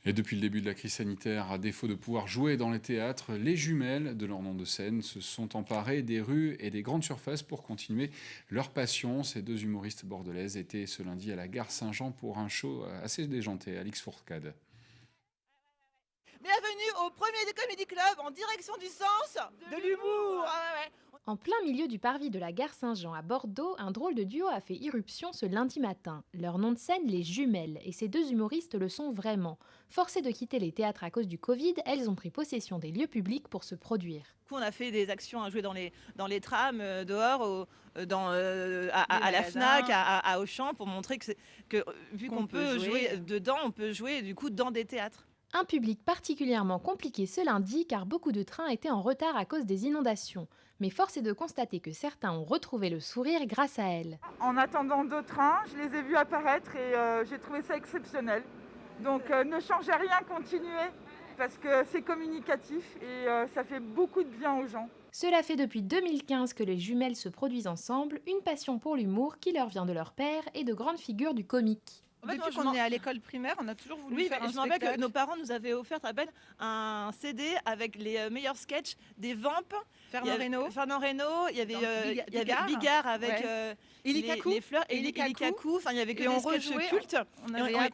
Et depuis le début de la crise sanitaire, à défaut de pouvoir jouer dans les théâtres, les jumelles, de leur nom de scène, se sont emparées des rues et des grandes surfaces pour continuer leur passion. Ces deux humoristes bordelaises étaient ce lundi à la gare Saint-Jean pour un show assez déjanté. Alix Fourcade. Bienvenue au premier des Comedy Club en direction du sens de l'humour. En plein milieu du parvis de la gare Saint-Jean à Bordeaux, un drôle de duo a fait irruption ce lundi matin. Leur nom de scène, les jumelles, et ces deux humoristes le sont vraiment. Forcées de quitter les théâtres à cause du Covid, elles ont pris possession des lieux publics pour se produire. Du coup, on a fait des actions à jouer dans les trams, dehors, à la Fnac, à Auchan, pour montrer vu qu'on peut jouer dedans, on peut jouer du coup dans des théâtres. Un public particulièrement compliqué ce lundi car beaucoup de trains étaient en retard à cause des inondations. Mais force est de constater que certains ont retrouvé le sourire grâce à elles. En attendant d'autres trains, je les ai vus apparaître et j'ai trouvé ça exceptionnel. Donc ne changez rien, continuez, parce que c'est communicatif et ça fait beaucoup de bien aux gens. Cela fait depuis 2015 que les jumelles se produisent ensemble, une passion pour l'humour qui leur vient de leur père et de grandes figures du comique. En fait, depuis qu'on est à l'école primaire, on a toujours voulu faire un je me rappelle que spectacle. nos parents nous avaient offert un CD avec les meilleurs sketchs des Vamp. Fernand Reynaud, il y avait Bigard avec les fleurs et Illy Kakou. Enfin, il y avait que des sketchs cultes.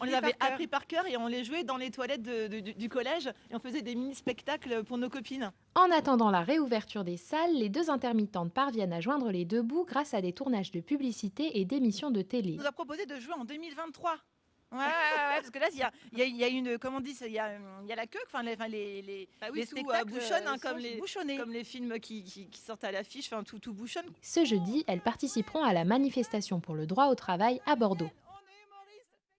On les avait appris par cœur et on les jouait dans les toilettes du collège et on faisait des mini-spectacles pour nos copines. En attendant la réouverture des salles, les deux intermittentes parviennent à joindre les deux bouts grâce à des tournages de publicité et d'émissions de télé. On nous a proposé de jouer en 2023. Ouais, parce que là, il y a une, comment on dit, il y a la queue, enfin les spectacles bouchonnent, comme les films qui sortent à l'affiche, enfin tout bouchonne. Ce jeudi, elles participeront à la manifestation pour le droit au travail à Bordeaux.